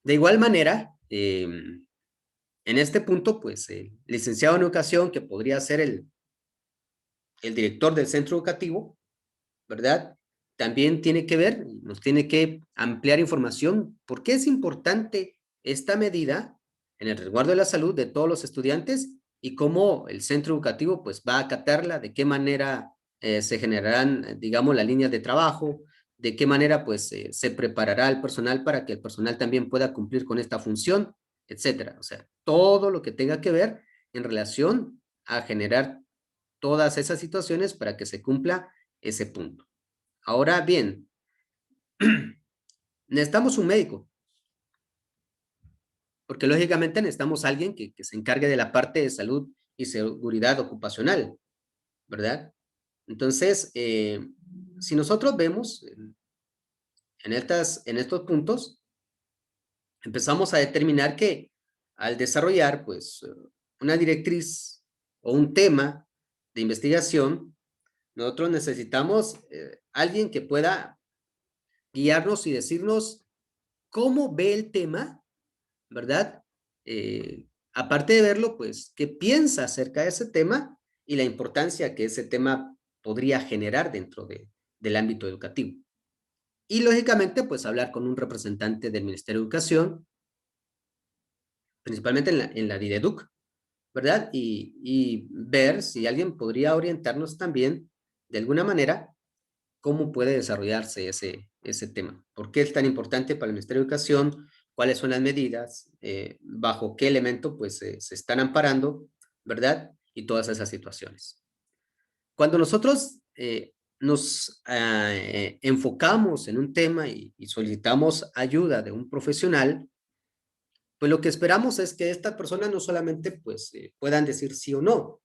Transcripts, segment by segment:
De igual manera, en este punto, pues el licenciado en educación, que podría ser el director del centro educativo, ¿verdad? También tiene que ver, nos tiene que ampliar información. ¿Por qué es importante esta medida en el resguardo de la salud de todos los estudiantes y cómo el centro educativo pues va a acatarla, de qué manera se generarán, digamos, las líneas de trabajo, de qué manera pues se preparará el personal para que el personal también pueda cumplir con esta función, etcétera? O sea, todo lo que tenga que ver en relación a generar todas esas situaciones para que se cumpla ese punto. Ahora bien, necesitamos un médico, porque lógicamente necesitamos a alguien que se encargue de la parte de salud y seguridad ocupacional, ¿verdad? Entonces, si nosotros vemos en estos puntos, empezamos a determinar que al desarrollar, pues, una directriz o un tema de investigación, nosotros necesitamos alguien que pueda guiarnos y decirnos cómo ve el tema, ¿verdad? Aparte de verlo, pues, ¿qué piensa acerca de ese tema y la importancia que ese tema podría generar dentro del ámbito educativo? Y lógicamente, pues, hablar con un representante del Ministerio de Educación, principalmente en la DIDEDUC, ¿verdad? Y ver si alguien podría orientarnos también, de alguna manera, cómo puede desarrollarse ese tema. ¿Por qué es tan importante para el Ministerio de Educación? ¿Cuáles son las medidas? ¿Bajo qué elemento pues, se están amparando? ¿Verdad? Y todas esas situaciones. Cuando nosotros nos enfocamos en un tema y solicitamos ayuda de un profesional, pues lo que esperamos es que estas personas no solamente pues, puedan decir sí o no,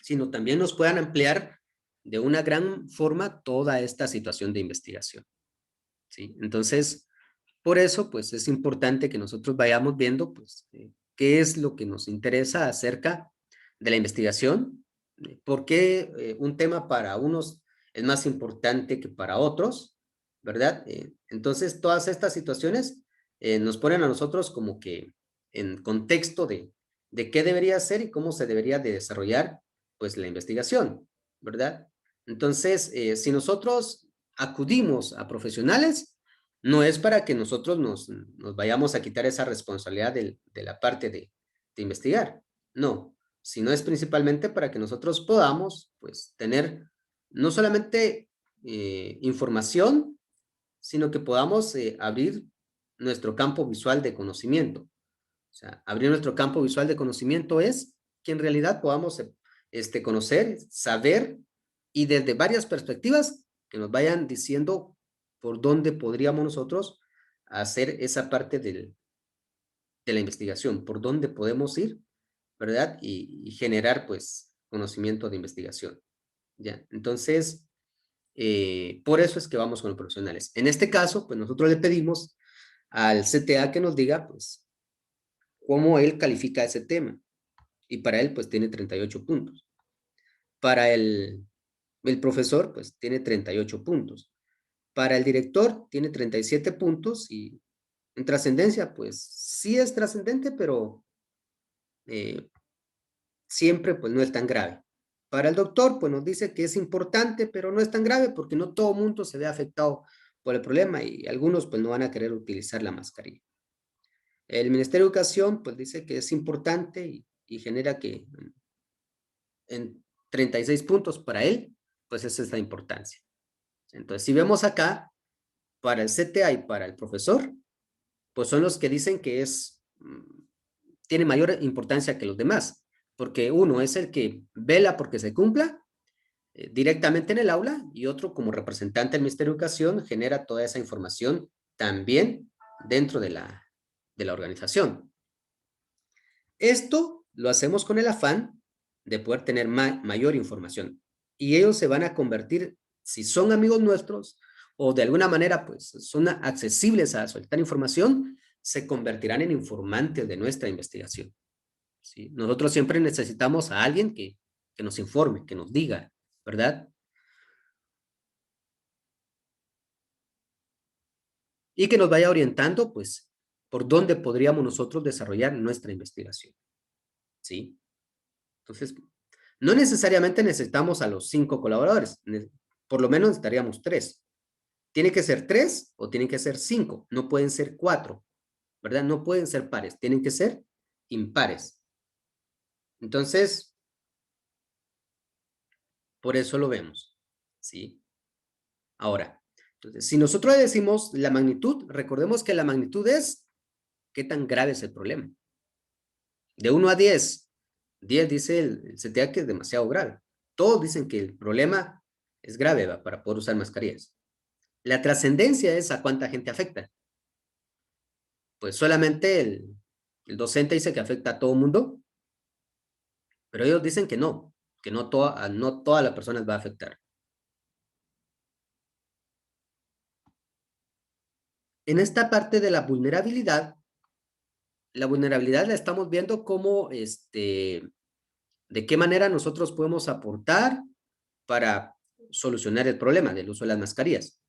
sino también nos puedan ampliar de una gran forma toda esta situación de investigación. ¿Sí? Entonces, por eso, pues es importante que nosotros vayamos viendo, pues, qué es lo que nos interesa acerca de la investigación, por qué un tema para unos es más importante que para otros, ¿verdad? Entonces, todas estas situaciones nos ponen a nosotros como que en contexto de qué debería ser y cómo se debería de desarrollar, pues, la investigación, ¿verdad? Entonces, si nosotros acudimos a profesionales, no es para que nosotros nos vayamos a quitar esa responsabilidad de la parte de investigar, no, sino es principalmente para que nosotros podamos, pues, tener no solamente información, sino que podamos abrir nuestro campo visual de conocimiento. O sea, abrir nuestro campo visual de conocimiento es que en realidad podamos conocer, saber y desde varias perspectivas que nos vayan diciendo por dónde podríamos nosotros hacer esa parte de la investigación, por dónde podemos ir, ¿verdad? Y generar, pues, conocimiento de investigación, ¿ya? Entonces, por eso es que vamos con los profesionales. En este caso, pues, nosotros le pedimos al CTA que nos diga, pues, cómo él califica ese tema. Y para él, pues, tiene 38 puntos. Para el profesor, pues, tiene 38 puntos. Para el director, tiene 37 puntos y en trascendencia, pues, sí es trascendente, pero eh, siempre, pues, no es tan grave. Para el doctor, pues, nos dice que es importante, pero no es tan grave porque no todo mundo se ve afectado por el problema y algunos, pues, no van a querer utilizar la mascarilla. El Ministerio de Educación, pues, dice que es importante y genera que en 36 puntos para él, pues esa es la importancia. Entonces, si vemos acá, para el CTA y para el profesor, pues son los que dicen que tiene mayor importancia que los demás, porque uno es el que vela porque se cumpla directamente en el aula y otro como representante del Ministerio de Educación genera toda esa información también dentro de la organización. Esto lo hacemos con el afán de poder tener mayor información y ellos se van a convertir, si son amigos nuestros o de alguna manera pues son accesibles a soltar información, se convertirán en informantes de nuestra investigación. ¿Sí? Nosotros siempre necesitamos a alguien que nos informe, que nos diga, ¿verdad? Y que nos vaya orientando pues por dónde podríamos nosotros desarrollar nuestra investigación, ¿sí? Entonces, no necesariamente necesitamos a los 5 colaboradores, por lo menos necesitaríamos 3. Tiene que ser 3 o tienen que ser 5, no pueden ser 4, ¿verdad? No pueden ser pares, tienen que ser impares. Entonces, por eso lo vemos, ¿sí? Ahora, entonces, si nosotros le decimos la magnitud, recordemos que la magnitud es qué tan grave es el problema. De 1 a 10, 10 dice el CTA que es demasiado grave. Todos dicen que el problema es grave, ¿va? Para poder usar mascarillas. La trascendencia es a cuánta gente afecta. Pues solamente el docente dice que afecta a todo el mundo, pero ellos dicen que no no todas las personas va a afectar. En esta parte de la vulnerabilidad la estamos viendo como, de qué manera nosotros podemos aportar para solucionar el problema del uso de las mascarillas.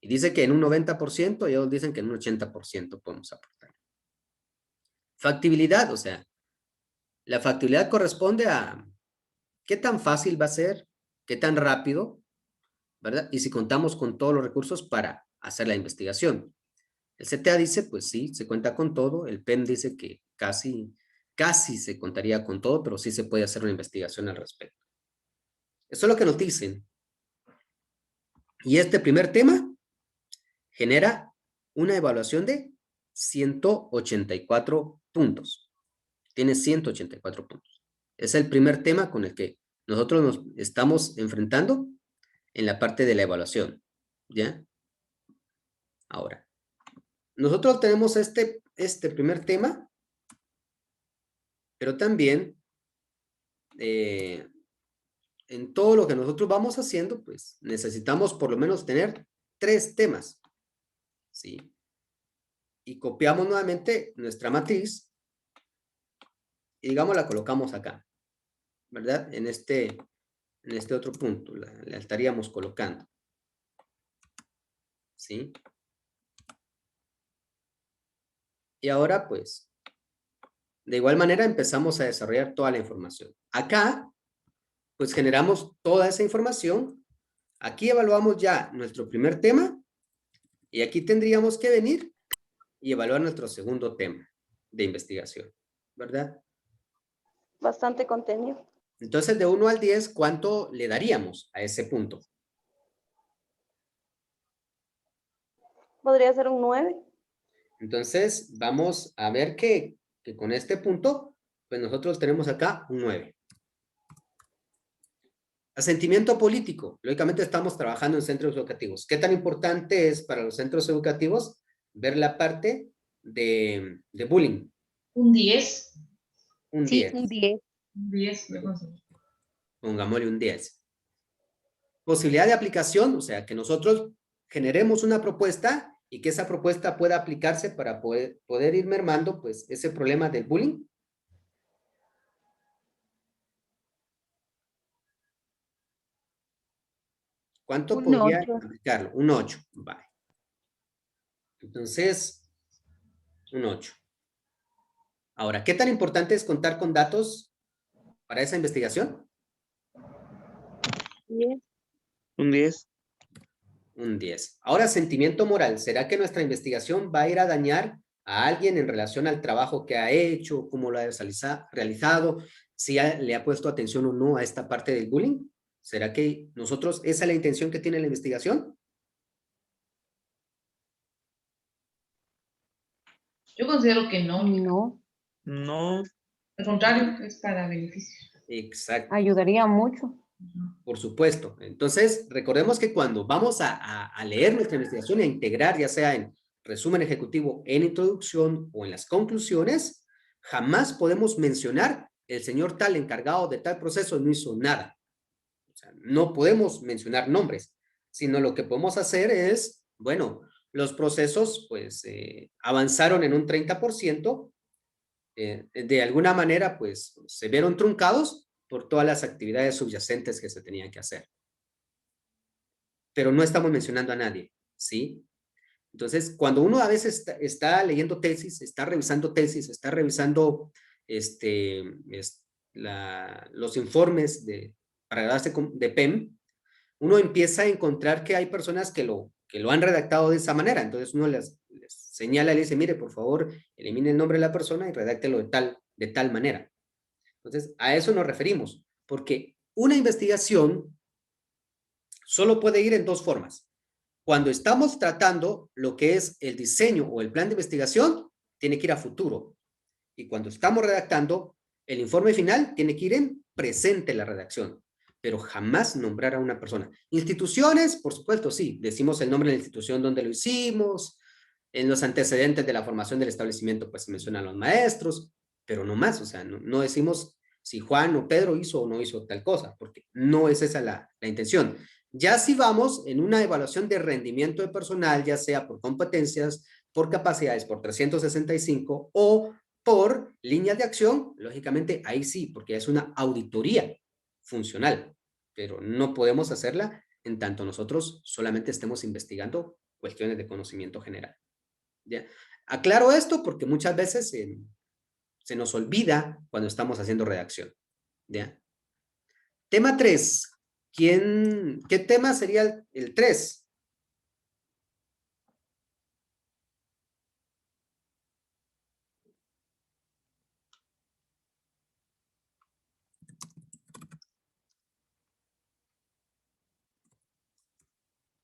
Y dice que en un 90%, y ellos dicen que en un 80% podemos aportar. Factibilidad, o sea, la factibilidad corresponde a qué tan fácil va a ser, qué tan rápido, ¿verdad? Y si contamos con todos los recursos para hacer la investigación. El CTA dice, pues sí, se cuenta con todo. El PEN dice que casi se contaría con todo, pero sí se puede hacer una investigación al respecto. Eso es lo que nos dicen. Y este primer tema genera una evaluación de 184 puntos. Tiene 184 puntos. Es el primer tema con el que nosotros nos estamos enfrentando en la parte de la evaluación, ¿ya? Ahora, nosotros tenemos este primer tema, pero también en todo lo que nosotros vamos haciendo, pues necesitamos por lo menos tener 3 temas, ¿sí? Y copiamos nuevamente nuestra matriz y digamos la colocamos acá, ¿verdad? En este otro punto, la estaríamos colocando, ¿sí? Y ahora, pues, de igual manera empezamos a desarrollar toda la información. Acá, pues generamos toda esa información. Aquí evaluamos ya nuestro primer tema y aquí tendríamos que venir y evaluar nuestro segundo tema de investigación, ¿verdad? Bastante contenido. Entonces, de 1 al 10, ¿cuánto le daríamos a ese punto? Podría ser un 9. Entonces, vamos a ver que con este punto, pues nosotros tenemos acá un 9. Asentimiento político. Lógicamente estamos trabajando en centros educativos. ¿Qué tan importante es para los centros educativos ver la parte de bullying? Un 10. Un Sí, 10. un 10. Un 10, me considero. Pongámosle un 10. Posibilidad de aplicación, o sea, que nosotros generemos una propuesta y que esa propuesta pueda aplicarse para poder ir mermando, pues, ese problema del bullying. ¿Cuánto Un podría 8. aplicarlo? Un 8. Vale. Entonces, un 8. Ahora, ¿qué tan importante es contar con datos para esa investigación? 10. Un 10. Un 10. Ahora, sentimiento moral. ¿Será que nuestra investigación va a ir a dañar a alguien en relación al trabajo que ha hecho, cómo lo ha realizado, si le ha puesto atención o no a esta parte del bullying? ¿Será que nosotros, esa es la intención que tiene la investigación? Yo considero que no. No, No. Al contrario, es para beneficio. Exacto. ayudaría mucho. Por supuesto. Entonces, recordemos que cuando vamos a leer nuestra investigación e a integrar, ya sea en resumen ejecutivo, en introducción o en las conclusiones, jamás podemos mencionar el señor tal encargado de tal proceso no hizo nada. O sea, no podemos mencionar nombres, sino lo que podemos hacer es, bueno, los procesos pues avanzaron en un 30%, de alguna manera pues se vieron truncados por todas las actividades subyacentes que se tenían que hacer. Pero no estamos mencionando a nadie, ¿sí? Entonces, cuando uno a veces está leyendo tesis, está revisando los informes para graduarse de PEM, uno empieza a encontrar que hay personas que lo han redactado de esa manera. Entonces uno les señala y le dice, mire, por favor, elimine el nombre de la persona y redáctelo de tal manera. Entonces, a eso nos referimos, porque una investigación solo puede ir en dos formas. Cuando estamos tratando lo que es el diseño o el plan de investigación, tiene que ir a futuro. Y cuando estamos redactando, el informe final tiene que ir en presente la redacción, pero jamás nombrar a una persona. Instituciones, por supuesto, sí, decimos el nombre de la institución donde lo hicimos, en los antecedentes de la formación del establecimiento, pues se mencionan los maestros, pero no más, o sea, no decimos si Juan o Pedro hizo o no hizo tal cosa, porque no es esa la intención. Ya si vamos en una evaluación de rendimiento de personal, ya sea por competencias, por capacidades, por 365 o por líneas de acción, lógicamente ahí sí, porque es una auditoría funcional, pero no podemos hacerla en tanto nosotros solamente estemos investigando cuestiones de conocimiento general. ¿Ya? Aclaro esto porque muchas veces se nos olvida cuando estamos haciendo redacción. ¿Ya? Tema 3. ¿Qué tema sería el 3?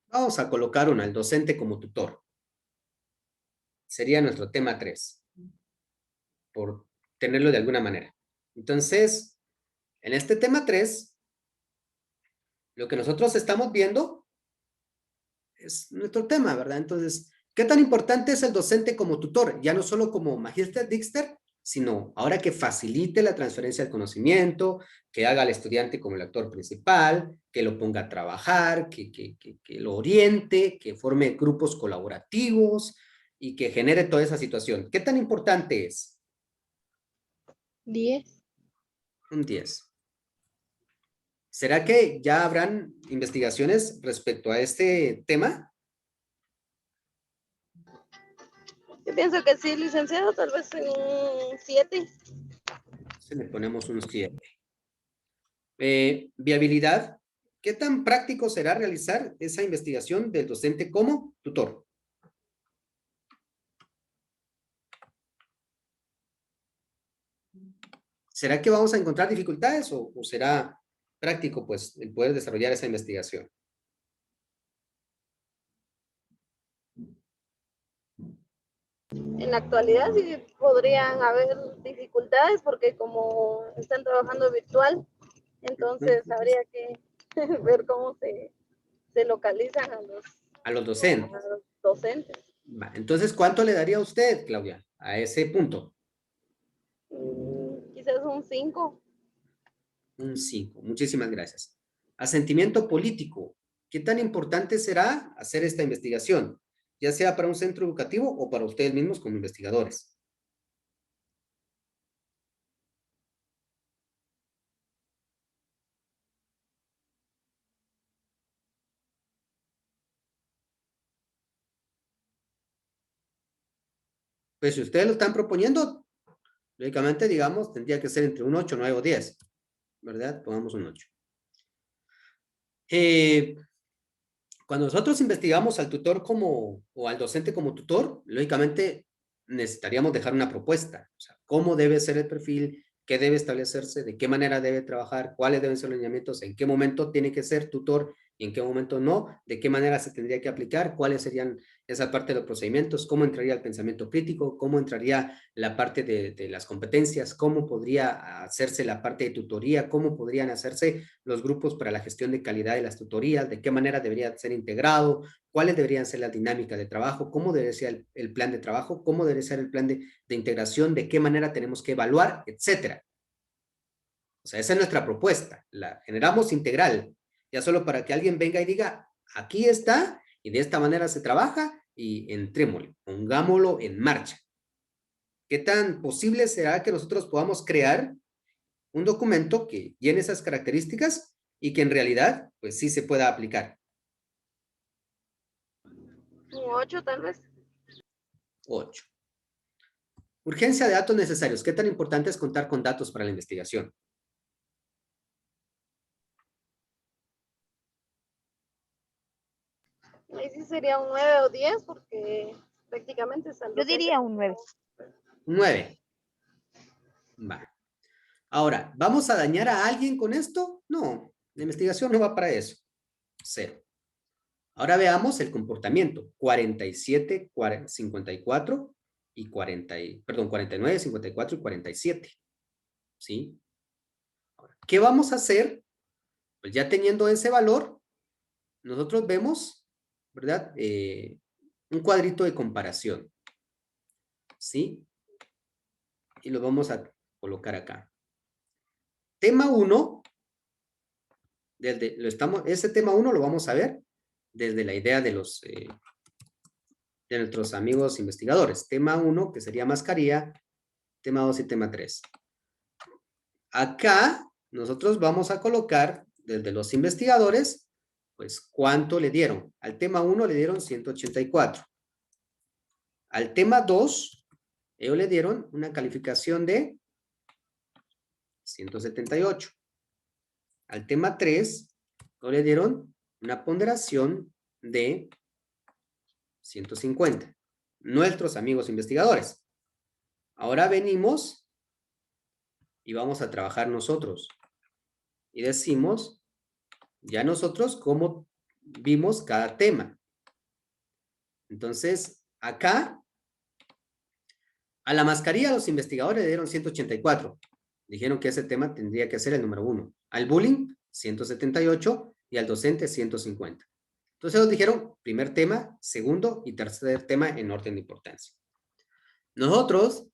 Vamos a colocar al docente como tutor. Sería nuestro tema 3, por tenerlo de alguna manera. Entonces, en este tema 3, lo que nosotros estamos viendo es nuestro tema, ¿verdad? Entonces, ¿qué tan importante es el docente como tutor? Ya no solo como Magister Dixter, sino ahora que facilite la transferencia del conocimiento, que haga al estudiante como el actor principal, que lo ponga a trabajar, que lo oriente, que forme grupos colaborativos y que genere toda esa situación. ¿Qué tan importante es? 10. Un 10. ¿Será que ya habrán investigaciones respecto a este tema? Yo pienso que sí, licenciado, tal vez en un 7. Se le ponemos un 7. Viabilidad. ¿Qué tan práctico será realizar esa investigación del docente como tutor? ¿Será que vamos a encontrar dificultades o será práctico pues el poder desarrollar esa investigación? En la actualidad sí podrían haber dificultades porque como están trabajando virtual, entonces habría que ver cómo se localizan A los docentes. a los docentes. Entonces, ¿cuánto le daría a usted, Claudia, a ese punto? Quizás un 5. Un 5. Muchísimas gracias. Asentimiento político. ¿Qué tan importante será hacer esta investigación? Ya sea para un centro educativo o para ustedes mismos como investigadores. Pues si ustedes lo están proponiendo, lógicamente, digamos, tendría que ser entre un 8, 9 o 10, ¿verdad? Pongamos un 8. Cuando nosotros investigamos al tutor o al docente como tutor, lógicamente necesitaríamos dejar una propuesta. O sea, cómo debe ser el perfil, qué debe establecerse, de qué manera debe trabajar, cuáles deben ser los lineamientos, en qué momento tiene que ser tutor y en qué momento no, de qué manera se tendría que aplicar, cuáles serían esa parte de los procedimientos, cómo entraría el pensamiento crítico, cómo entraría la parte de las competencias, cómo podría hacerse la parte de tutoría, cómo podrían hacerse los grupos para la gestión de calidad de las tutorías, de qué manera debería ser integrado, cuáles deberían ser las dinámicas de trabajo, cómo debería ser el plan de trabajo, cómo debería ser el plan de integración, de qué manera tenemos que evaluar, etcétera. O sea, esa es nuestra propuesta. La generamos integral, ya solo para que alguien venga y diga, aquí está, y de esta manera se trabaja, y entrémosle, pongámoslo en marcha. ¿Qué tan posible será que nosotros podamos crear un documento que llene esas características y que en realidad, pues sí se pueda aplicar? Un 8 tal vez. 8. Urgencia de datos necesarios. ¿Qué tan importante es contar con datos para la investigación? Ahí sí sería un 9 o 10 porque prácticamente es al Yo diría un 9. 9. Va. Ahora, ¿vamos a dañar a alguien con esto? No, la investigación no va para eso. 0. Ahora veamos el comportamiento. 47, 54 y 49, 54 y 47. ¿Sí? Ahora, ¿qué vamos a hacer? Pues ya teniendo ese valor, nosotros vemos, ¿verdad? Un cuadrito de comparación. ¿Sí? Y lo vamos a colocar acá. Tema 1, ese tema 1 lo vamos a ver desde la idea de nuestros amigos investigadores. Tema 1, que sería mascarilla, tema 2 y tema 3. Acá nosotros vamos a colocar desde los investigadores, pues cuánto le dieron. Al tema 1 le dieron 184. Al tema 2, ellos le dieron una calificación de 178. Al tema 3, ellos le dieron una ponderación de 150. Nuestros amigos investigadores. Ahora venimos y vamos a trabajar nosotros. Y decimos, ya nosotros, cómo vimos cada tema. Entonces, acá, a la mascarilla los investigadores le dieron 184. Dijeron que ese tema tendría que ser el número 1. Al bullying, 178 y al docente, 150. Entonces ellos dijeron primer tema, segundo y tercer tema en orden de importancia. Nosotros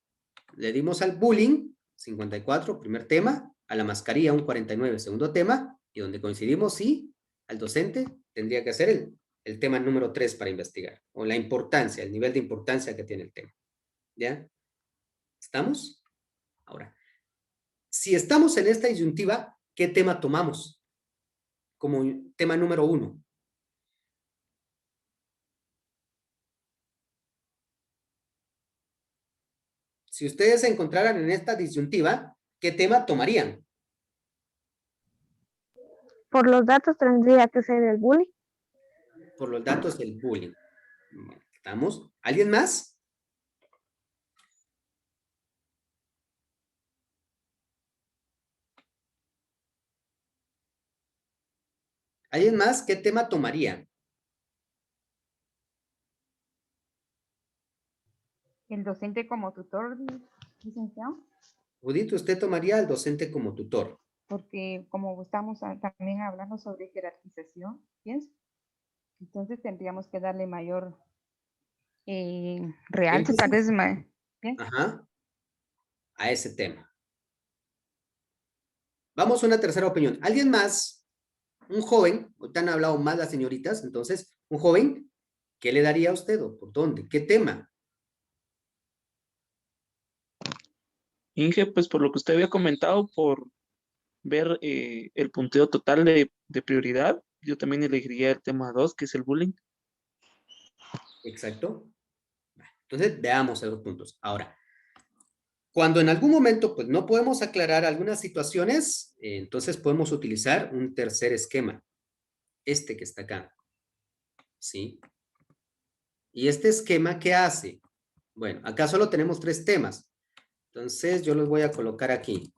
le dimos al bullying 54, primer tema, a la mascarilla un 49, segundo tema, y donde coincidimos, sí, al docente tendría que ser el tema número 3 para investigar, o la importancia, el nivel de importancia que tiene el tema. ¿Ya? ¿Estamos? Ahora, si estamos en esta disyuntiva, ¿qué tema tomamos como tema número 1? Si ustedes se encontraran en esta disyuntiva, ¿qué tema tomarían? Por los datos tendría que ser el bullying. Por los datos del bullying. ¿Estamos? ¿Alguien más? ¿Alguien más? ¿Qué tema tomaría? El docente como tutor, licenciado, Judith, ¿usted tomaría al docente como tutor? porque como estamos también hablando sobre jerarquización, pienso, entonces tendríamos que darle mayor realce, tal vez más. Ajá. A ese tema. Vamos a una tercera opinión. ¿Alguien más? Un joven, ahorita han hablado más las señoritas, entonces, un joven, ¿qué le daría a usted o por dónde? ¿Qué tema? Inge, pues por lo que usted había comentado, por ver el punteo total de prioridad, yo también elegiría el tema 2, que es el bullying. Exacto. Entonces, veamos esos puntos. Ahora, cuando en algún momento pues no podemos aclarar algunas situaciones, entonces podemos utilizar un tercer esquema. Este que está acá. ¿Sí? ¿Y este esquema qué hace? Bueno, acá solo tenemos 3 temas. Entonces, yo los voy a colocar aquí.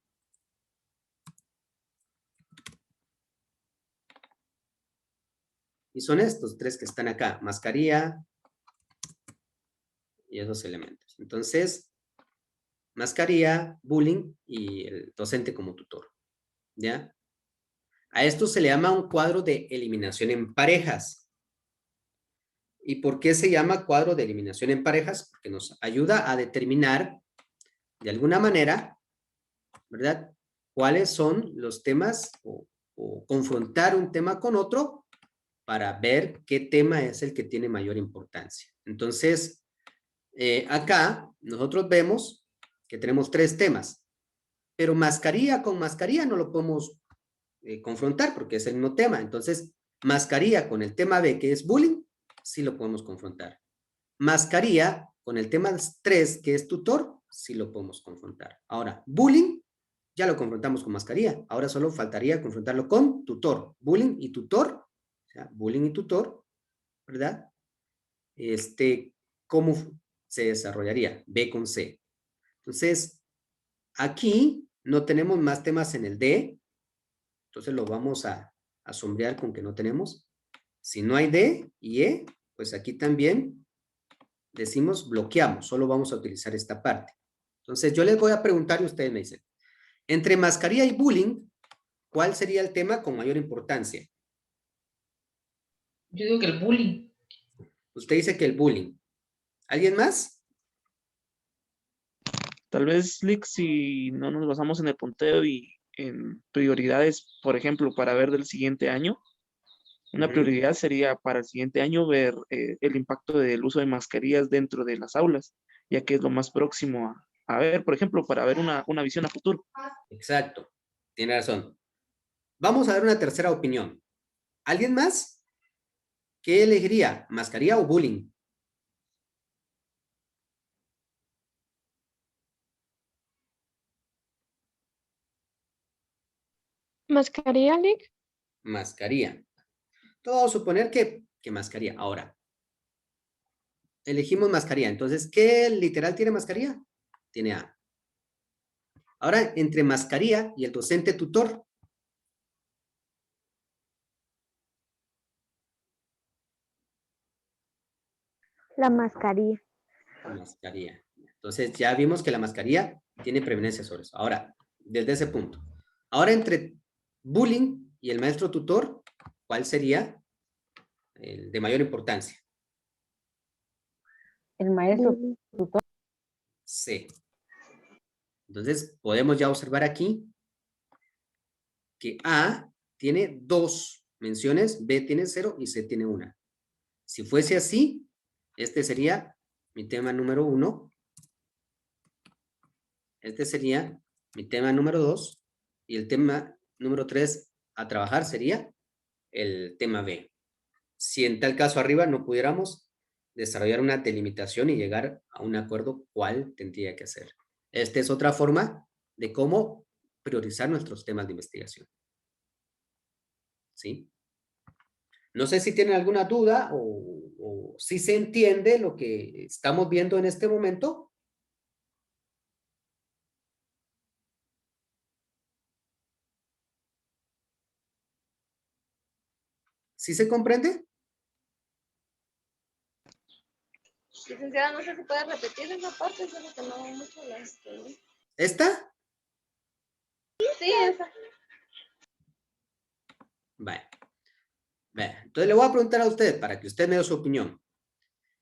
Y son estos 3 que están acá. Mascarilla y esos elementos. Entonces, mascarilla, bullying y el docente como tutor. ¿Ya? A esto se le llama un cuadro de eliminación en parejas. ¿Y por qué se llama cuadro de eliminación en parejas? Porque nos ayuda a determinar, de alguna manera, ¿verdad? ¿Cuáles son los temas o confrontar un tema con otro para ver qué tema es el que tiene mayor importancia? Entonces, acá nosotros vemos que tenemos 3 temas, pero mascarilla con mascarilla no lo podemos confrontar porque es el mismo tema. Entonces, mascarilla con el tema B, que es bullying, sí lo podemos confrontar. Mascarilla, con el tema 3, que es tutor, sí lo podemos confrontar. Ahora, bullying, ya lo confrontamos con mascarilla. Ahora solo faltaría confrontarlo con tutor. Bullying y tutor, o sea, bullying y tutor, ¿verdad? ¿Cómo se desarrollaría? B con C. Entonces, aquí no tenemos más temas en el D, entonces lo vamos a sombrear con que no tenemos. Si no hay D y E, pues aquí también decimos bloqueamos, solo vamos a utilizar esta parte. Entonces yo les voy a preguntar y ustedes me dicen, entre mascarilla y bullying, ¿cuál sería el tema con mayor importancia? Yo digo que el bullying. Usted dice que el bullying. ¿Alguien más? Tal vez, Lick, si no nos basamos en el punteo y en prioridades, por ejemplo, para ver del siguiente año, una Ujú. prioridad sería para el siguiente año ver el impacto del uso de mascarillas dentro de las aulas, ya que es lo más próximo a ver, por ejemplo, para ver una visión a futuro. Exacto, tiene razón. Vamos a ver una tercera opinión. ¿Alguien más? ¿Qué elegiría? ¿Mascarilla o bullying? ¿Mascarilla, Lick? Mascarilla. Todo suponer que mascarilla. Ahora, elegimos mascarilla. Entonces, ¿qué literal tiene mascarilla? Tiene A. Ahora, entre mascarilla y el docente tutor. La mascarilla. Mascarilla. Entonces, ya vimos que la mascarilla tiene preeminencia sobre eso. Ahora, desde ese punto. Ahora, entre bullying y el maestro tutor, ¿cuál sería el de mayor importancia? El maestro C. Entonces, podemos ya observar aquí que A tiene 2 menciones, B tiene 0 y C tiene 1. Si fuese así, este sería mi tema número 1. Este sería mi tema número 2. Y el tema número 3 a trabajar sería el tema B. Si en tal caso arriba no pudiéramos desarrollar una delimitación y llegar a un acuerdo cuál tendría que hacer. Esta es otra forma de cómo priorizar nuestros temas de investigación. ¿Sí? No sé si tienen alguna duda o si se entiende lo que estamos viendo en este momento. ¿Sí se comprende? Licenciada, no sé si puede repetir esa parte, solo que no mucho la entendí. ¿Esta? Sí, esa. Vale. Vale. Entonces le voy a preguntar a usted para que usted me dé su opinión.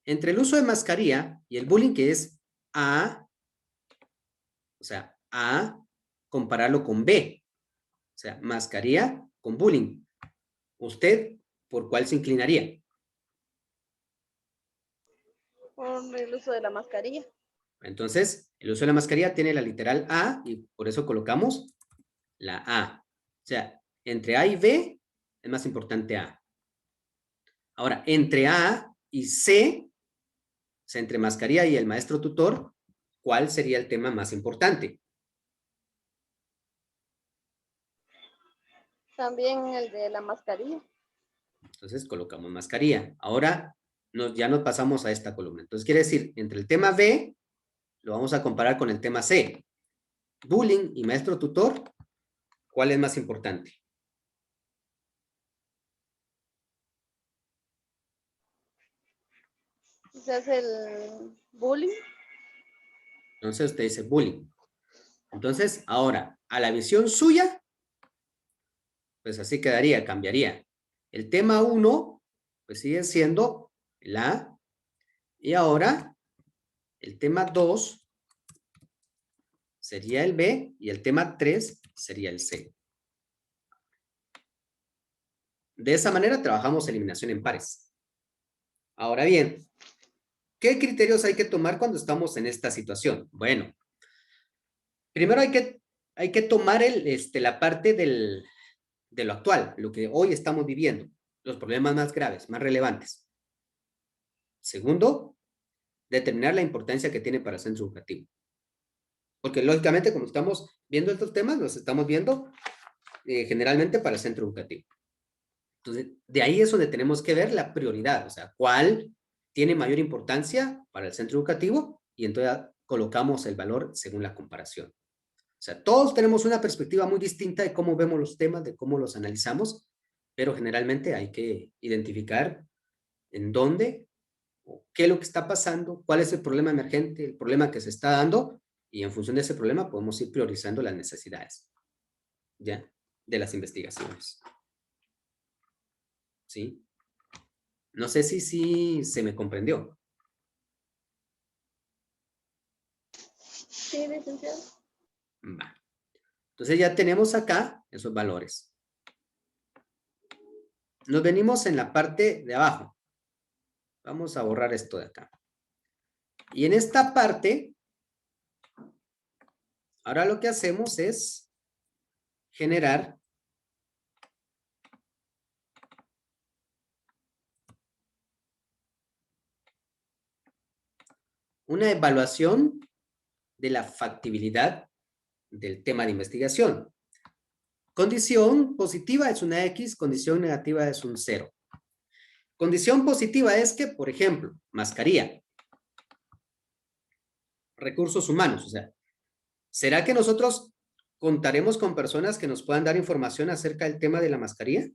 Entre el uso de mascarilla y el bullying, que es A, o sea, A, compararlo con B. O sea, mascarilla con bullying. ¿Usted por cuál se inclinaría? Por el uso de la mascarilla. Entonces, el uso de la mascarilla tiene la literal A y por eso colocamos la A. O sea, entre A y B es más importante A. Ahora, entre A y C, o sea, entre mascarilla y el maestro tutor, ¿cuál sería el tema más importante? También el de la mascarilla. Entonces, colocamos mascarilla. Ahora, ya nos pasamos a esta columna. Entonces, quiere decir, entre el tema B, lo vamos a comparar con el tema C. Bullying y maestro tutor, ¿cuál es más importante? Se hace el bullying. Entonces, usted dice bullying. Entonces, ahora, a la visión suya, pues así quedaría, cambiaría. El tema 1, pues sigue siendo el A. Y ahora, el tema 2 sería el B y el tema 3 sería el C. De esa manera trabajamos eliminación en pares. Ahora bien, ¿qué criterios hay que tomar cuando estamos en esta situación? Bueno, primero hay que tomar la parte de lo actual, lo que hoy estamos viviendo, los problemas más graves, más relevantes. Segundo, determinar la importancia que tiene para el centro educativo. Porque lógicamente, como estamos viendo estos temas, los estamos viendo generalmente para el centro educativo. Entonces, de ahí es donde tenemos que ver la prioridad, o sea, cuál tiene mayor importancia para el centro educativo y entonces colocamos el valor según la comparación. O sea, todos tenemos una perspectiva muy distinta de cómo vemos los temas, de cómo los analizamos, pero generalmente hay que identificar en dónde, o qué es lo que está pasando, cuál es el problema emergente, el problema que se está dando, y en función de ese problema podemos ir priorizando las necesidades, ¿ya? De las investigaciones. ¿Sí? No sé si se me comprendió. Sí, licenciado. Va. Entonces ya tenemos acá esos valores. Nos venimos en la parte de abajo. Vamos a borrar esto de acá. Y en esta parte, ahora lo que hacemos es generar una evaluación de la factibilidad del tema de investigación. Condición positiva es una X, condición negativa es un 0. Condición positiva es que, por ejemplo, mascarilla, recursos humanos, o sea, ¿será que nosotros contaremos con personas que nos puedan dar información acerca del tema de la mascarilla?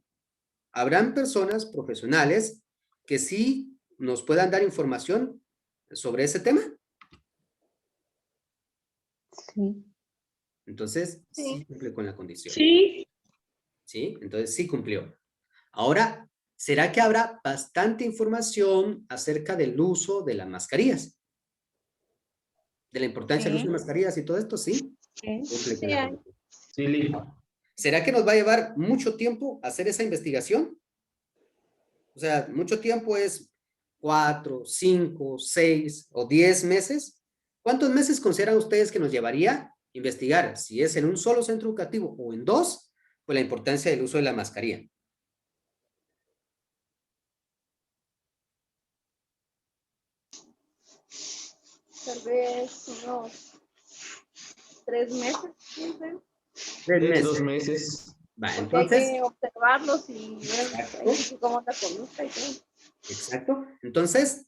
¿Habrán personas profesionales que sí nos puedan dar información sobre ese tema? Sí. Entonces, sí Sí. cumple con la condición. Sí. ¿Sí? Entonces, sí cumplió. Ahora, ¿será que habrá bastante información acerca del uso de las mascarillas? De la importancia del uso de mascarillas y todo esto, ¿sí? Sí. Cumple con Sí, la hay. condición. Sí, Lee. ¿Será que nos va a llevar mucho tiempo hacer esa investigación? O sea, mucho tiempo es 4, 5, 6 o 10 meses. ¿Cuántos meses consideran ustedes que nos llevaría investigar si es en un solo centro educativo o en dos? Pues la importancia del uso de la mascarilla. Tal vez unos 3 meses, no sé, 3 De meses. 2 meses. Va, porque hay entonces, que observarlos y ver Exacto. ahí sí cómo la conducta y todo. exacto. Entonces,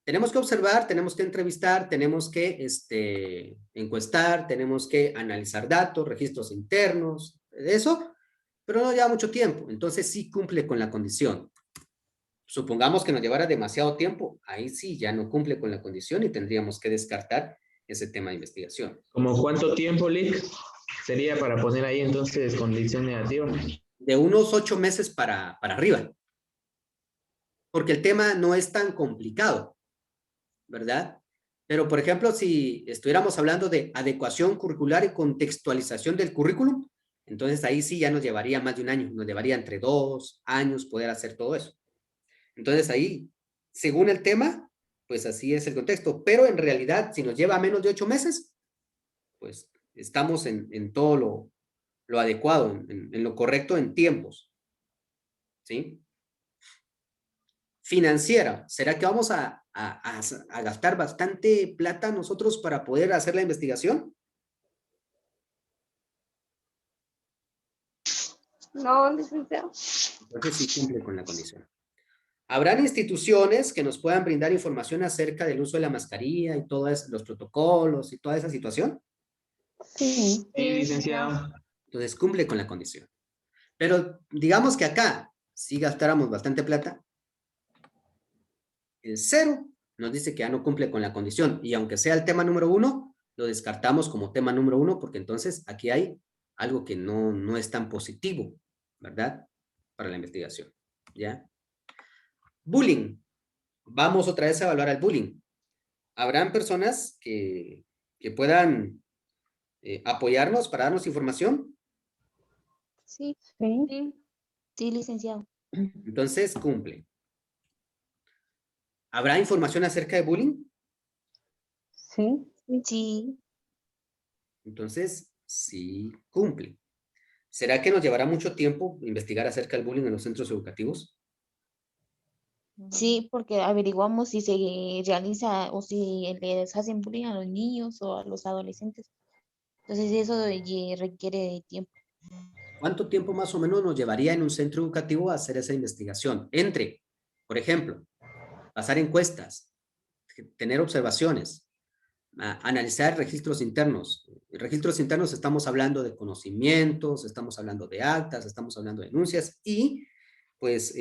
tenemos que observar, tenemos que entrevistar, tenemos que encuestar, tenemos que analizar datos, registros internos, eso, pero no lleva mucho tiempo. Entonces, sí cumple con la condición. Supongamos que nos llevara demasiado tiempo, ahí sí ya no cumple con la condición y tendríamos que descartar ese tema de investigación. ¿Como cuánto tiempo, Lee? Sería para poner ahí entonces condición negativa. De unos 8 meses para arriba. Porque el tema no es tan complicado, ¿verdad? Pero, por ejemplo, si estuviéramos hablando de adecuación curricular y contextualización del currículum, entonces ahí sí ya nos llevaría más de un año, nos llevaría entre 2 años poder hacer todo eso. Entonces ahí, según el tema, pues así es el contexto. Pero en realidad, si nos lleva menos de 8 meses, pues estamos en todo lo adecuado, en lo correcto en tiempos. ¿Sí? Financiera, ¿será que vamos a gastar bastante plata nosotros para poder hacer la investigación? No, licenciado. Entonces sí cumple con la condición. ¿Habrán instituciones que nos puedan brindar información acerca del uso de la mascarilla y todos los protocolos y toda esa situación? Sí. Sí, licenciado. Entonces cumple con la condición. Pero digamos que acá, si gastáramos bastante plata, el 0 nos dice que ya no cumple con la condición. Y aunque sea el tema número 1, lo descartamos como tema número 1 porque entonces aquí hay algo que no es tan positivo, ¿verdad? Para la investigación, ¿ya? Bullying. Vamos otra vez a evaluar al bullying. ¿Habrán personas que puedan apoyarnos para darnos información? Sí, Sí. sí, sí, licenciado. Entonces, cumple. ¿Habrá información acerca de bullying? Sí. Sí, Entonces, sí cumple. ¿Será que nos llevará mucho tiempo investigar acerca del bullying en los centros educativos? Sí, porque averiguamos si se realiza o si les hacen bullying a los niños o a los adolescentes. Entonces eso requiere de tiempo. ¿Cuánto tiempo más o menos nos llevaría en un centro educativo a hacer esa investigación? Entre, por ejemplo, pasar encuestas, tener observaciones, analizar registros internos. En registros internos estamos hablando de conocimientos, estamos hablando de actas, estamos hablando de denuncias y pues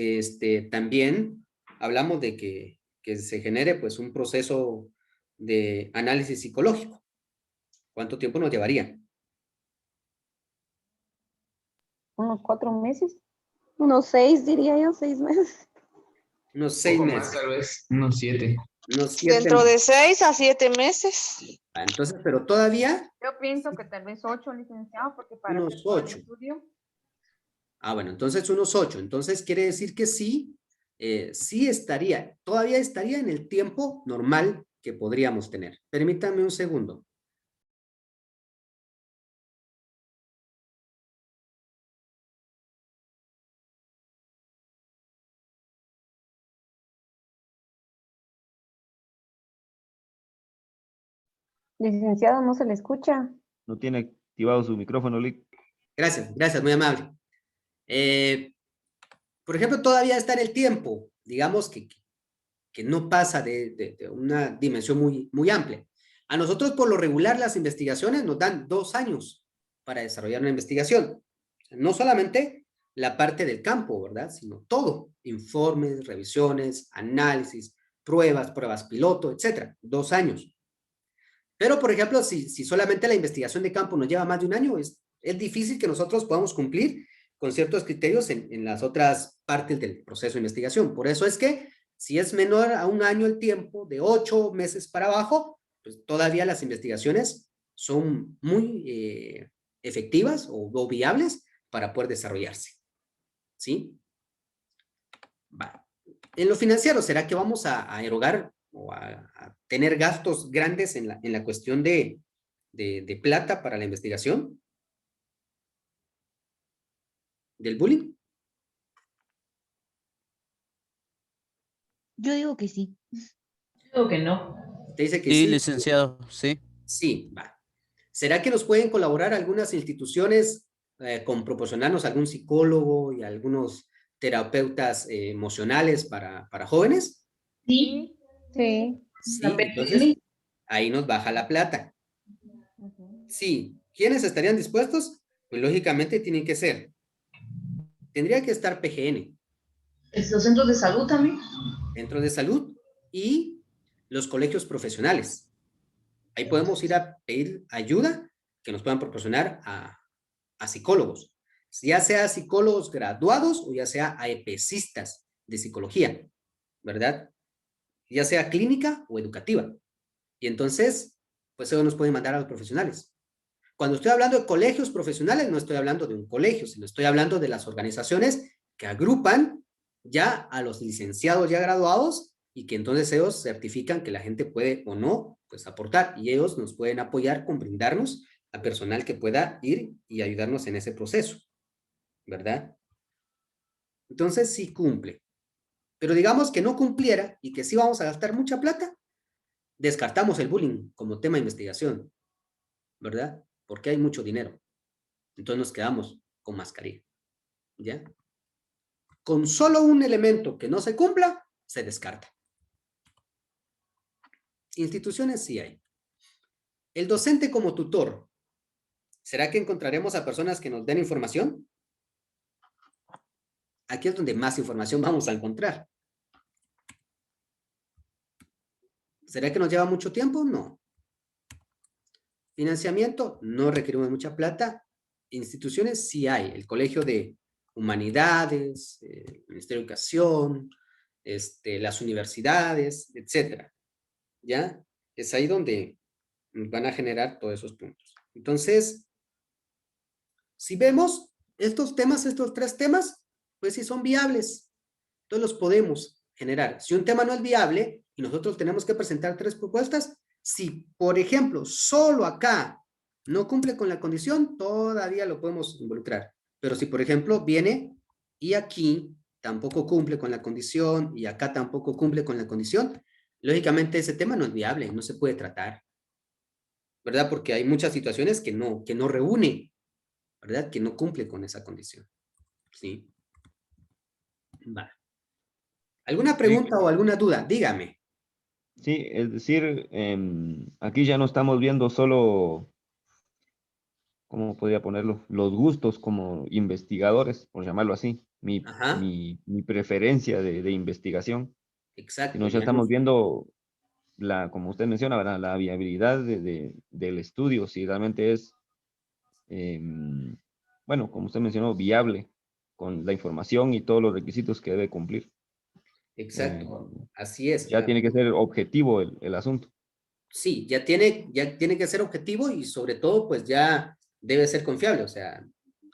también hablamos de que se genere pues un proceso de análisis psicológico. ¿Cuánto tiempo nos llevaría? Unos 4 meses. Unos 6, diría yo, 6 meses. Unos 6 Poco meses. más, tal vez, unos 7. Unos 7 Dentro meses. de 6 a 7 meses. Entonces, pero todavía Yo pienso que tal vez 8, licenciado, porque para unos hacer todo el 8. estudio. Bueno, entonces unos 8. Entonces quiere decir que sí, sí estaría, todavía estaría en el tiempo normal que podríamos tener. Permítanme un segundo. Licenciado, no se le escucha. No tiene activado su micrófono, Lick. Gracias, muy amable. Por ejemplo, todavía está en el tiempo, digamos que no pasa de una dimensión muy amplia. A nosotros, por lo regular, las investigaciones nos dan 2 años para desarrollar una investigación. No solamente la parte del campo, ¿verdad? Sino todo, informes, revisiones, análisis, pruebas piloto, etcétera. 2 años. Pero, por ejemplo, si solamente la investigación de campo nos lleva más de 1 año, es difícil que nosotros podamos cumplir con ciertos criterios en las otras partes del proceso de investigación. Por eso es que, si es menor a 1 año el tiempo, de 8 meses para abajo, pues todavía las investigaciones son muy efectivas o viables para poder desarrollarse. ¿Sí? Va. En lo financiero, ¿será que vamos a erogar o a tener gastos grandes en la cuestión de plata para la investigación del bullying? Yo digo que sí. Creo que no. Usted dice que Sí, sí. licenciado, sí. Sí, va. ¿Será que nos pueden colaborar algunas instituciones con proporcionarnos algún psicólogo y algunos terapeutas emocionales para jóvenes? Sí. Sí. Sí, La entonces PNL. ahí nos baja la plata. Sí, ¿quiénes estarían dispuestos? Pues lógicamente tendría que estar PGN, Los centros de salud también. centros de salud y los colegios profesionales. Ahí podemos ir a pedir ayuda que nos puedan proporcionar a psicólogos, ya sea psicólogos graduados o ya sea AEPCistas de psicología, ¿verdad? Ya sea clínica o educativa. Y entonces, pues eso nos pueden mandar a los profesionales. Cuando estoy hablando de colegios profesionales, no estoy hablando de un colegio, sino estoy hablando de las organizaciones que agrupan ya a los licenciados ya graduados y que entonces ellos certifican que la gente puede o no pues aportar y ellos nos pueden apoyar con brindarnos a personal que pueda ir y ayudarnos en ese proceso, ¿verdad? Entonces sí cumple. Pero digamos que no cumpliera y que sí vamos a gastar mucha plata, descartamos el bullying como tema de investigación, ¿verdad? Porque hay mucho dinero. Entonces nos quedamos con mascarilla, ¿ya? Con solo un elemento que no se cumpla, se descarta. Instituciones sí hay. El docente como tutor, ¿será que encontraremos a personas que nos den información? Aquí es donde más información vamos a encontrar. ¿Será que nos lleva mucho tiempo? No. Financiamiento, no requerimos mucha plata. Instituciones sí hay. El Colegio de Humanidades, el Ministerio de Educación, las universidades, etcétera. ¿Ya? Es ahí donde van a generar todos esos puntos. Entonces, si vemos estos 3 temas, pues sí son viables. Entonces los podemos generar. Si un tema no es viable y nosotros tenemos que presentar 3 propuestas, si, por ejemplo, solo acá no cumple con la condición, todavía lo podemos involucrar. Pero si, por ejemplo, viene y aquí tampoco cumple con la condición y acá tampoco cumple con la condición, lógicamente ese tema no es viable, no se puede tratar, ¿verdad? Porque hay muchas situaciones que no reúne, ¿verdad? Que no cumple con esa condición, ¿sí? Va. ¿Alguna pregunta o alguna duda? Dígame. Sí, es decir, aquí ya no estamos viendo solo, ¿cómo podría ponerlo? Los gustos como investigadores, por llamarlo así, Ajá, mi preferencia de investigación, exacto. sino ya Ya no, estamos viendo como usted menciona, ¿verdad? La viabilidad del estudio, si realmente es, bueno, como usted mencionó, viable con la información y todos los requisitos que debe cumplir. exacto, así es. Ya tiene que ser objetivo el asunto. Sí, ya tiene que ser objetivo y sobre todo, pues ya debe ser confiable, o sea,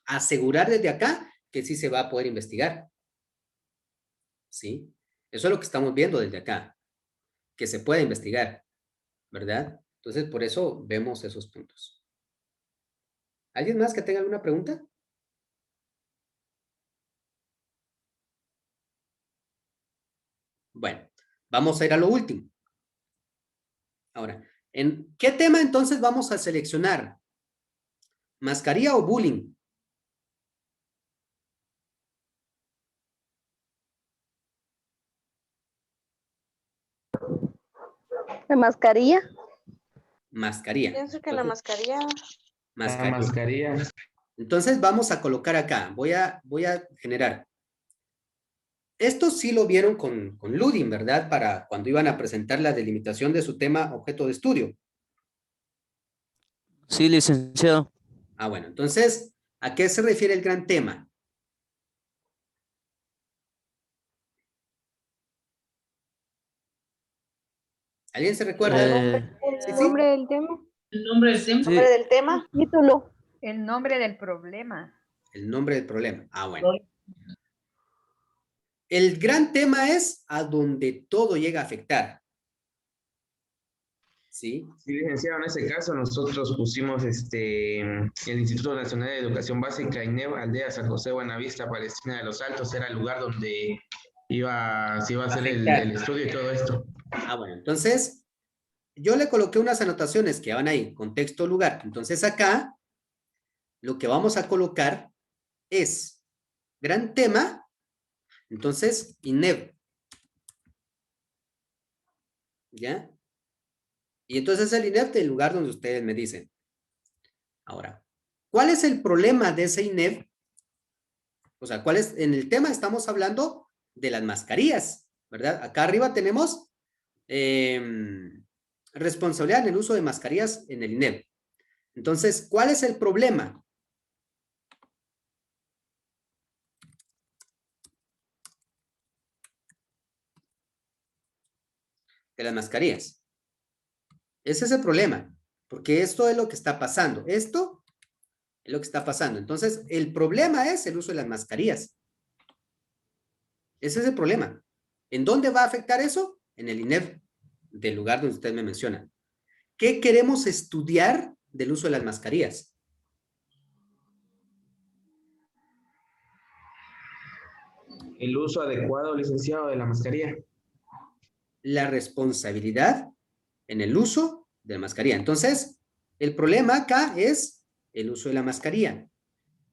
asegurar desde acá que sí se va a poder investigar, ¿sí? Eso es lo que estamos viendo desde acá, que se puede investigar, ¿verdad? Entonces, por eso vemos esos puntos. ¿Alguien más que tenga alguna pregunta? Bueno, vamos a ir a lo último. Ahora, ¿en qué tema entonces vamos a seleccionar? ¿Mascarilla o bullying? ¿La mascarilla? Mascarilla. Pienso que la mascarilla. La Mascarilla. mascarilla. Entonces vamos a colocar acá, voy a generar. Esto sí lo vieron con Ludin, ¿verdad? Para cuando iban a presentar la delimitación de su tema objeto de estudio. Sí, licenciado. Ah, bueno, entonces, ¿a qué se refiere el gran tema? ¿Alguien se recuerda? El nombre del tema. El nombre del tema. Sí. ¿Nombre del tema? Título. El nombre del problema. El nombre del problema. Ah, bueno. El gran tema es a donde todo llega a afectar. ¿Sí? Sí, licenciado, en ese caso nosotros pusimos el Instituto Nacional de Educación Básica, INEB, Aldea San José Buenavista, Palestina de los Altos, era el lugar donde se iba a hacer el estudio y todo esto. Ah, bueno, entonces, yo le coloqué unas anotaciones que van ahí, contexto, lugar. Entonces acá, lo que vamos a colocar es gran tema, entonces, INEB. ¿Ya? Y entonces el INEB del lugar donde ustedes me dicen. Ahora, ¿cuál es el problema de ese INEB? O sea, ¿cuál es? En el tema estamos hablando de las mascarillas, ¿verdad? Acá arriba tenemos responsabilidad en el uso de mascarillas en el INEB. Entonces, ¿cuál es el problema? De las mascarillas. Ese es el problema, porque esto es lo que está pasando. Esto es lo que está pasando. Entonces, el problema es el uso de las mascarillas. Ese es el problema. ¿En dónde va a afectar eso? En el INEB, del lugar donde usted me menciona. ¿Qué queremos estudiar del uso de las mascarillas? El uso adecuado, licenciado, de la mascarilla. La responsabilidad en el uso de la mascarilla. Entonces, el problema acá es el uso de la mascarilla.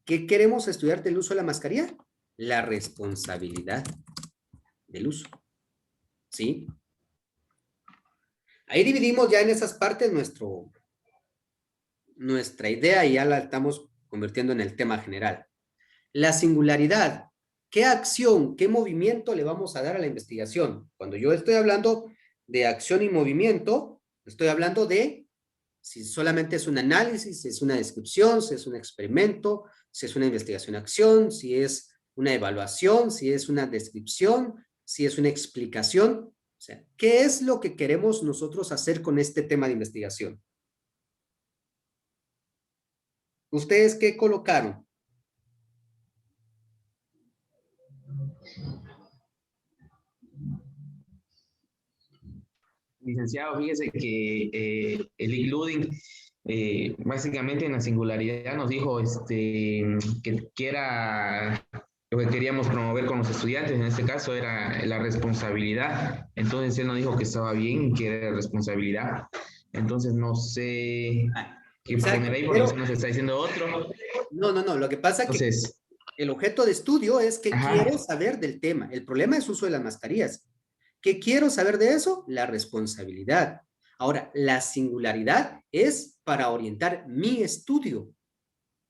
¿Qué queremos estudiar del uso de la mascarilla? La responsabilidad del uso. ¿Sí? Ahí dividimos ya en esas partes nuestra idea y ya la estamos convirtiendo en el tema general. La singularidad. ¿Qué acción, qué movimiento le vamos a dar a la investigación? Cuando yo estoy hablando de acción y movimiento, estoy hablando de si solamente es un análisis, si es una descripción, si es un experimento, si es una investigación-acción, si es una evaluación, si es una descripción, si es una explicación. O sea, ¿qué es lo que queremos nosotros hacer con este tema de investigación? ¿Ustedes qué colocaron? Licenciado, fíjese que el including básicamente en la singularidad nos dijo que era lo que queríamos promover con los estudiantes, en este caso, era la responsabilidad. Entonces él nos dijo que estaba bien, que era responsabilidad. Entonces no sé qué poner ahí, porque se nos está diciendo otro. No, lo que pasa es que el objeto de estudio es que quiero saber del tema. El problema es uso de las mascarillas. ¿Qué quiero saber de eso? La responsabilidad. Ahora, la singularidad es para orientar mi estudio,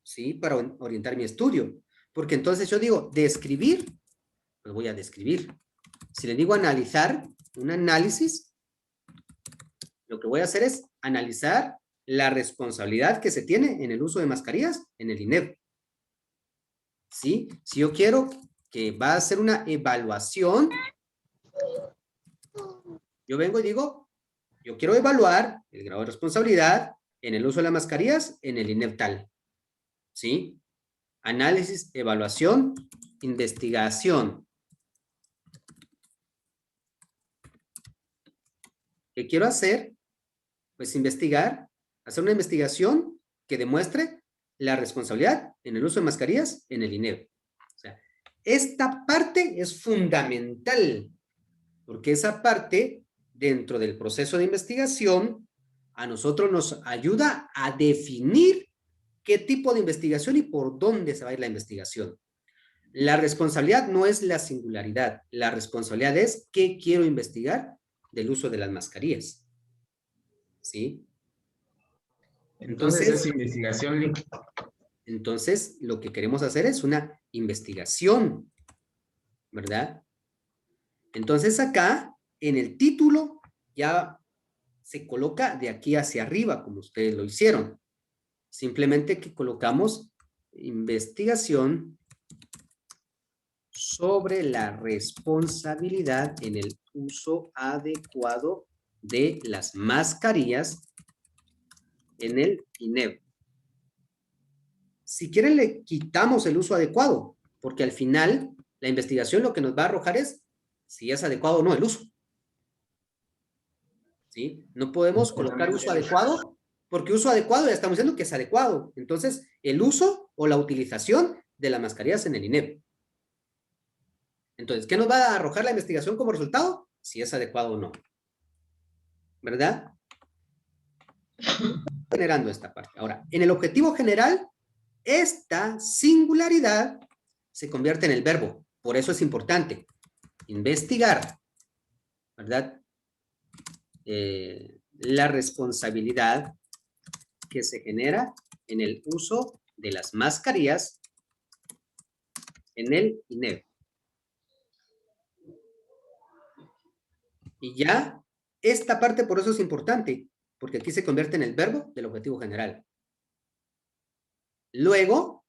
¿sí? Para orientar mi estudio. Porque entonces yo digo, describir, pues voy a describir. Si le digo analizar, un análisis, lo que voy a hacer es analizar la responsabilidad que se tiene en el uso de mascarillas en el INEP. ¿Sí? Si yo quiero que va a hacer una evaluación, yo vengo y digo, yo quiero evaluar el grado de responsabilidad en el uso de las mascarillas en el INEP tal. ¿Sí? Análisis, evaluación, investigación. ¿Qué quiero hacer? Pues investigar, hacer una investigación que demuestre la responsabilidad en el uso de mascarillas en el INEP. O sea, esta parte es fundamental, porque esa parte, dentro del proceso de investigación, a nosotros nos ayuda a definir qué tipo de investigación y por dónde se va a ir la investigación. La responsabilidad no es la singularidad, la responsabilidad es qué quiero investigar del uso de las mascarillas. ¿Sí? Entonces es investigación. Entonces, lo que queremos hacer es una investigación, ¿verdad? Entonces acá, en el título, ya se coloca de aquí hacia arriba, como ustedes lo hicieron. Simplemente que colocamos investigación sobre la responsabilidad en el uso adecuado de las mascarillas en el INEP. Si quieren, le quitamos el uso adecuado, porque al final la investigación lo que nos va a arrojar es si es adecuado o no el uso. ¿Sí? No podemos colocar uso adecuado, porque uso adecuado ya estamos diciendo que es adecuado. Entonces, el uso o la utilización de las mascarillas en el INEP. Entonces, ¿qué nos va a arrojar la investigación como resultado? Si es adecuado o no. ¿Verdad? Generando esta parte. Ahora, en el objetivo general, esta singularidad se convierte en el verbo. Por eso es importante investigar, ¿verdad? La responsabilidad que se genera en el uso de las mascarillas en el INEP. Y ya, esta parte por eso es importante, porque aquí se convierte en el verbo del objetivo general. Luego,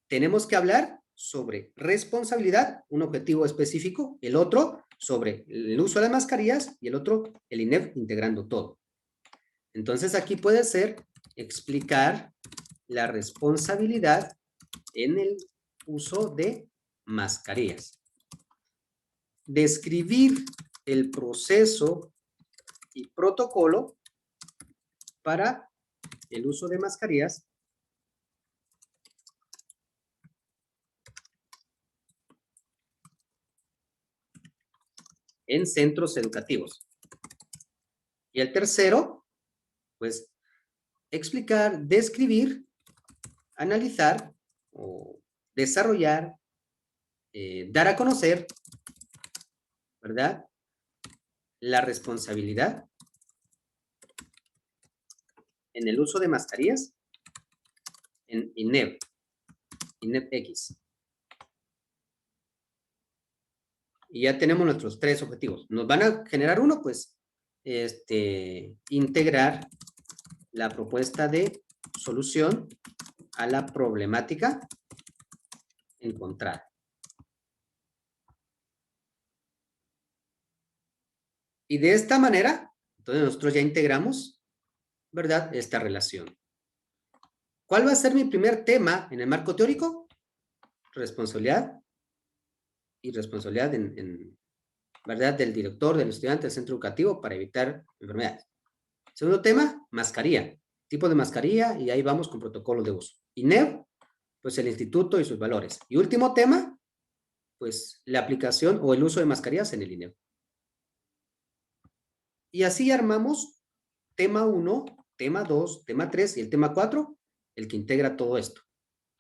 tenemos que hablar sobre responsabilidad, un objetivo específico, el otro sobre el uso de las mascarillas y el otro el INEP integrando todo. Entonces aquí puede ser explicar la responsabilidad en el uso de mascarillas. Describir el proceso y protocolo para el uso de mascarillas en centros educativos. Y el tercero, pues, explicar, describir, analizar o desarrollar, dar a conocer, ¿verdad? La responsabilidad en el uso de mascarillas en INEP, INEP X. Y ya tenemos nuestros tres objetivos. Nos van a generar uno, pues, integrar la propuesta de solución a la problemática encontrada. Y de esta manera, entonces nosotros ya integramos, ¿verdad?, esta relación. ¿Cuál va a ser mi primer tema en el marco teórico? Responsabilidad y responsabilidad ¿verdad?, del director, del estudiante, del centro educativo para evitar enfermedades. Segundo tema, mascarilla. Tipo de mascarilla y ahí vamos con protocolos de uso. INEP, pues el instituto y sus valores. Y último tema, pues, la aplicación o el uso de mascarillas en el INEO. Y así armamos tema 1, tema 2, tema 3 y el tema 4, el que integra todo esto.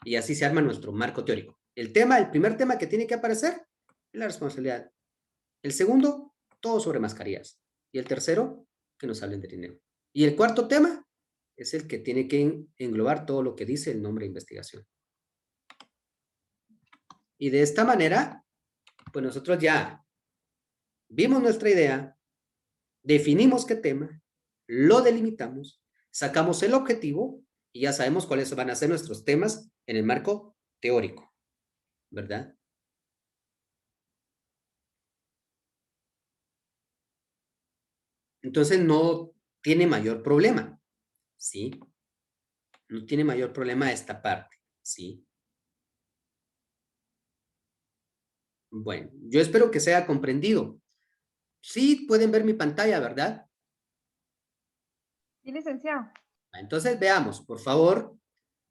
Y así se arma nuestro marco teórico. El primer tema que tiene que aparecer es la responsabilidad. El segundo, todo sobre mascarillas. Y el tercero, que nos hablen de dinero. Y el cuarto tema es el que tiene que englobar todo lo que dice el nombre de investigación. Y de esta manera, pues nosotros ya vimos nuestra idea, definimos qué tema, lo delimitamos, sacamos el objetivo y ya sabemos cuáles van a ser nuestros temas en el marco teórico, ¿verdad? Entonces no tiene mayor problema, ¿sí? No tiene mayor problema esta parte, ¿sí? Bueno, yo espero que sea comprendido. Sí, pueden ver mi pantalla, ¿verdad? Sí, licenciado. Entonces veamos, por favor,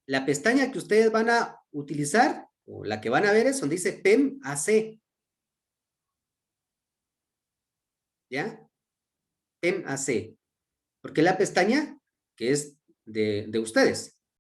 la pestaña que ustedes van a utilizar, o la que van a ver es donde dice PEM AC. ¿Ya? PEM AC. Porque la pestaña que es de ustedes.